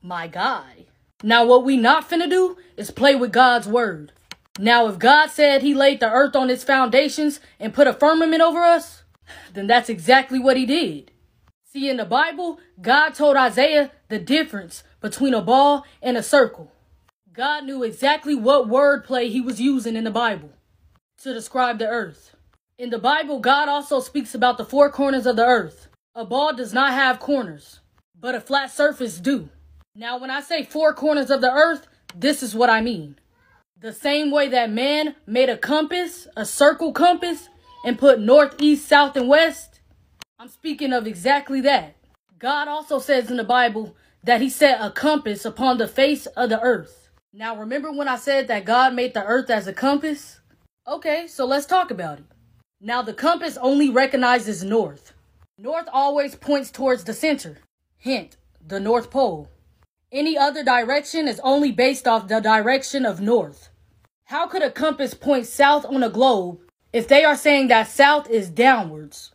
My guy. Now what we not finna do is play with God's word. Now if God said he laid the earth on its foundations and put a firmament over us, then that's exactly what he did. See, in the Bible, God told Isaiah the difference between a ball and a circle. God knew exactly what wordplay he was using in the Bible to describe the earth. In the Bible, God also speaks about the four corners of the earth. A ball does not have corners, but a flat surface do. Now, when I say four corners of the earth, this is what I mean. The same way that man made a compass, a circle compass, and put north, east, south, and west, I'm speaking of exactly that. God also says in the Bible that he set a compass upon the face of the earth. Now, remember when I said that God made the earth as a compass? Okay, so let's talk about it. Now, the compass only recognizes north. North always points towards the center. Hint, the North Pole. Any other direction is only based off the direction of north. How could a compass point south on a globe if they are saying that south is downwards?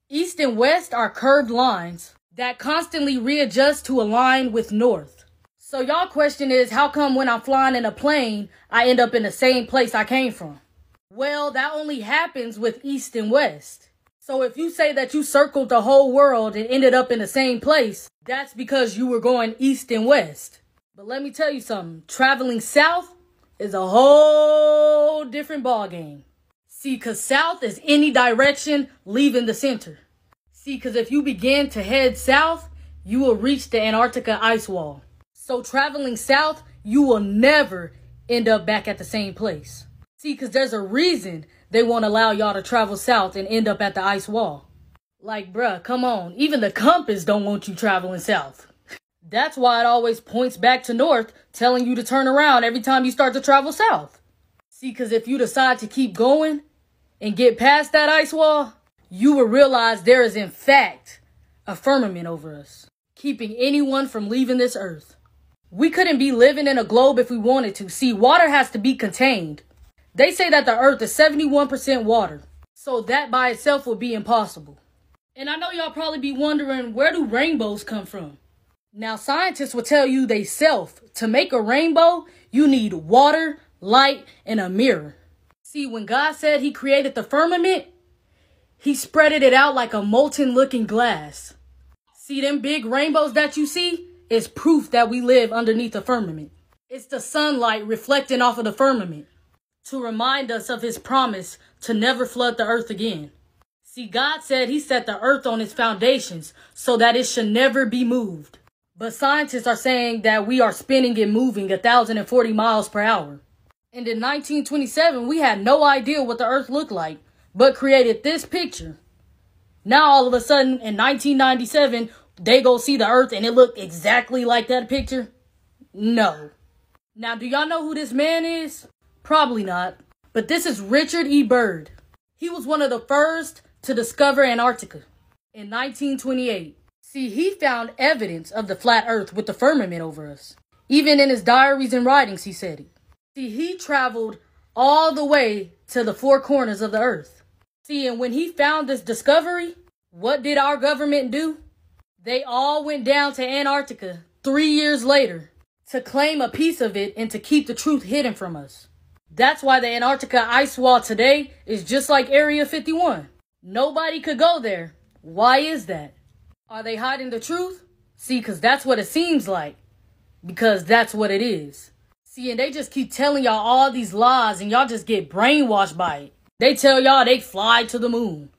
East and west are curved lines that constantly readjust to align with north. So y'all question is, how come when I'm flying in a plane, I end up in the same place I came from? Well, that only happens with east and west. So if you say that you circled the whole world and ended up in the same place, that's because you were going east and west. But let me tell you something, traveling south is a whole different ballgame. See, because south is any direction leaving the center. See, because if you begin to head south, you will reach the Antarctica ice wall. So traveling south, you will never end up back at the same place. See, because there's a reason they won't allow y'all to travel south and end up at the ice wall. Like, bruh, come on. Even the compass don't want you traveling south. That's why it always points back to north, telling you to turn around every time you start to travel south. See, because if you decide to keep going and get past that ice wall, you will realize there is in fact a firmament over us, keeping anyone from leaving this earth. We couldn't be living in a globe if we wanted to. See, water has to be contained. They say that the earth is 71% water, so that by itself would be impossible. And I know y'all probably be wondering, where do rainbows come from? Now, scientists will tell you they self, to make a rainbow, you need water, light, and a mirror. See, when God said he created the firmament, he spreaded it out like a molten looking glass. See, them big rainbows that you see is proof that we live underneath the firmament. It's the sunlight reflecting off of the firmament to remind us of his promise to never flood the earth again. See, God said he set the earth on its foundations so that it should never be moved. But scientists are saying that we are spinning and moving 1,040 miles per hour. And in 1927, we had no idea what the earth looked like, but created this picture. Now, all of a sudden, in 1997, they go see the earth and it looked exactly like that picture? No. Now, do y'all know who this man is? Probably not. But this is Richard E. Byrd. He was one of the first to discover Antarctica in 1928. See, he found evidence of the flat earth with the firmament over us. Even in his diaries and writings, he said it. See, he traveled all the way to the four corners of the earth. See, and when he found this discovery, what did our government do? They all went down to Antarctica 3 years later to claim a piece of it and to keep the truth hidden from us. That's why the Antarctica ice wall today is just like Area 51. Nobody could go there. Why is that? Are they hiding the truth? See, because that's what it seems like. Because that's what it is. See, and they just keep telling y'all all these lies and y'all just get brainwashed by it. They tell y'all they fly to the moon.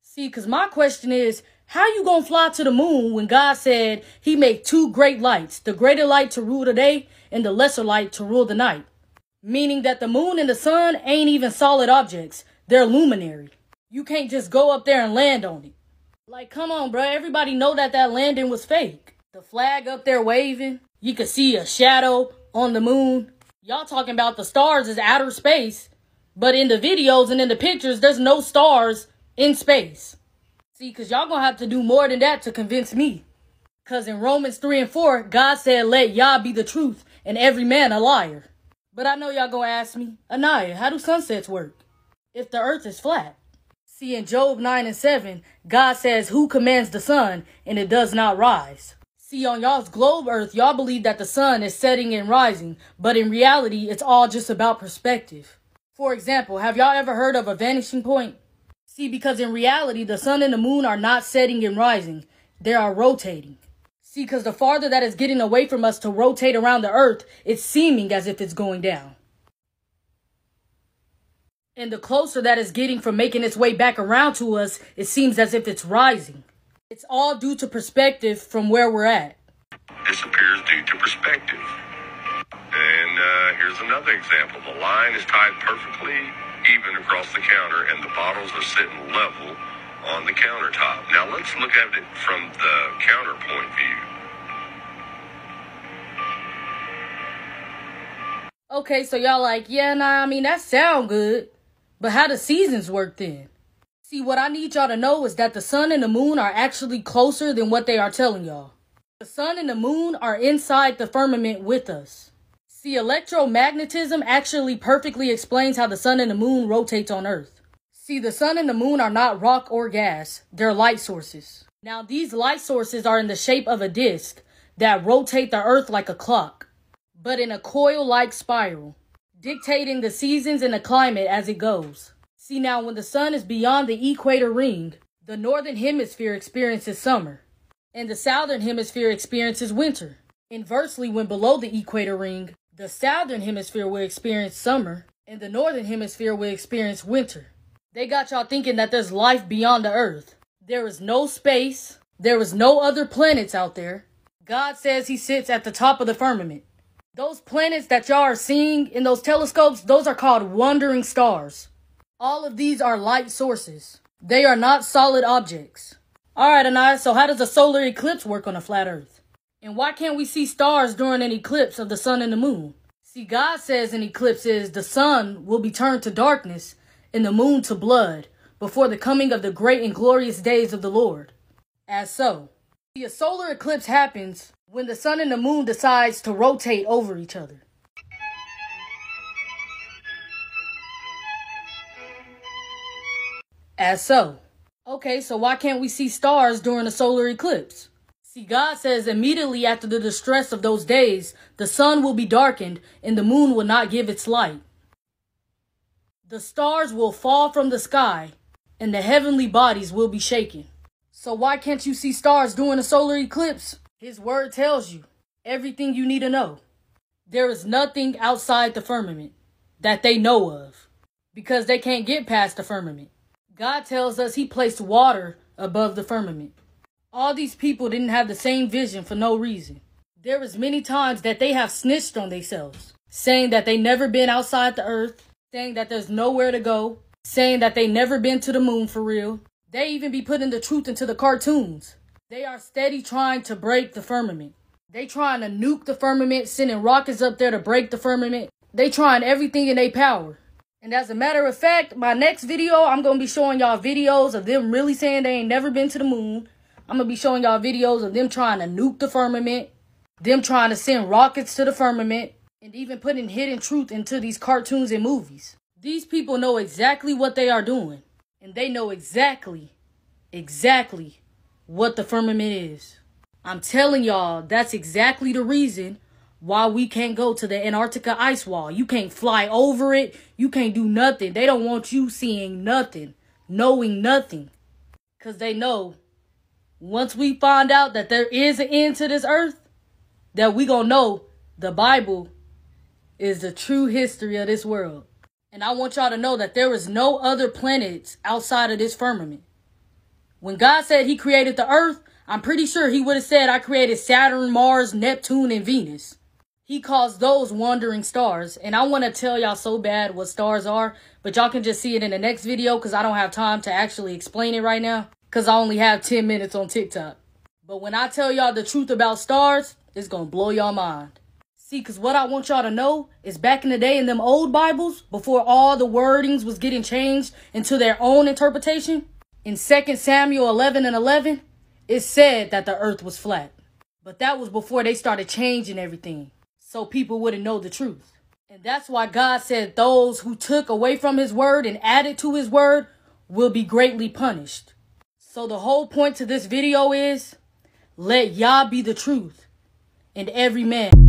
See, because my question is, how you gonna fly to the moon when God said he made two great lights, the greater light to rule the day and the lesser light to rule the night? Meaning that the moon and the sun ain't even solid objects. They're luminary. You can't just go up there and land on it. Like, come on, bro. Everybody know that that landing was fake. The flag up there waving. You could see a shadow on the moon. Y'all talking about the stars as outer space. But in the videos and in the pictures, there's no stars in space. See, because y'all gonna have to do more than that to convince me. Because in Romans 3 and 4, God said, let Yah be the truth and every man a liar. But I know y'all gonna ask me, Anaya, how do sunsets work if the earth is flat? See, in Job 9 and 7, God says, who commands the sun and it does not rise? See, on y'all's globe Earth, y'all believe that the sun is setting and rising, but in reality, it's all just about perspective. For example, have y'all ever heard of a vanishing point? See, because in reality, the sun and the moon are not setting and rising. They are rotating. See, because the farther that is getting away from us to rotate around the earth, it's seeming as if it's going down. And the closer that is getting from making its way back around to us, it seems as if it's rising. It's all due to perspective from where we're at. Disappears due to perspective. And here's another example. The line is tied perfectly even across the counter, and the bottles are sitting level on the countertop. Now let's look at it from the counterpoint view. Okay, so y'all like, yeah, nah, I mean, that sound good. But how do seasons work then? See, what I need y'all to know is that the sun and the moon are actually closer than what they are telling y'all. The sun and the moon are inside the firmament with us. See, electromagnetism actually perfectly explains how the sun and the moon rotates on Earth. See, the sun and the moon are not rock or gas. They're light sources. Now, these light sources are in the shape of a disc that rotate the Earth like a clock, but in a coil-like spiral, dictating the seasons and the climate as it goes. See, now when the sun is beyond the equator ring, the northern hemisphere experiences summer, and the southern hemisphere experiences winter. Inversely, when below the equator ring, the southern hemisphere will experience summer, and the northern hemisphere will experience winter. They got y'all thinking that there's life beyond the earth. There is no space. There is no other planets out there. God says he sits at the top of the firmament. Those planets that y'all are seeing in those telescopes, those are called wandering stars. All of these are light sources. They are not solid objects. Alright, Anais, so how does a solar eclipse work on a flat earth? And why can't we see stars during an eclipse of the sun and the moon? See, God says in eclipses, the sun will be turned to darkness and the moon to blood before the coming of the great and glorious days of the Lord. As so, see, a solar eclipse happens when the sun and the moon decides to rotate over each other. As so. Okay, so why can't we see stars during a solar eclipse? See, God says immediately after the distress of those days, the sun will be darkened and the moon will not give its light. The stars will fall from the sky and the heavenly bodies will be shaken. So why can't you see stars during a solar eclipse? His word tells you everything you need to know. There is nothing outside the firmament that they know of because they can't get past the firmament. God tells us he placed water above the firmament. All these people didn't have the same vision for no reason. There is many times that they have snitched on themselves, saying that they never been outside the earth, saying that there's nowhere to go, saying that they never been to the moon for real. They even be putting the truth into the cartoons. They are steady trying to break the firmament. They trying to nuke the firmament, sending rockets up there to break the firmament. They trying everything in their power. And as a matter of fact, my next video, I'm going to be showing y'all videos of them really saying they ain't never been to the moon. I'm going to be showing y'all videos of them trying to nuke the firmament, them trying to send rockets to the firmament, and even putting hidden truth into these cartoons and movies. These people know exactly what they are doing, and they know exactly what the firmament is. I'm telling y'all, that's exactly the reason why we can't go to the Antarctica ice wall. You can't fly over it. You can't do nothing. They don't want you seeing nothing, knowing nothing. Because they know once we find out that there is an end to this earth, that we gonna know the Bible is the true history of this world. And I want y'all to know that there is no other planets outside of this firmament. When God said he created the earth, I'm pretty sure he would have said, I created Saturn, Mars, Neptune, and Venus. He calls those wandering stars. And I want to tell y'all so bad what stars are, but y'all can just see it in the next video because I don't have time to actually explain it right now because I only have 10 minutes on TikTok. But when I tell y'all the truth about stars, it's going to blow y'all mind. See, because what I want y'all to know is back in the day in them old Bibles, before all the wordings was getting changed into their own interpretation, in 2 Samuel 11:11, it said that the earth was flat. But that was before they started changing everything, so people wouldn't know the truth. And that's why God said those who took away from his word and added to his word will be greatly punished. So the whole point to this video is, Let Yah be the truth, and every man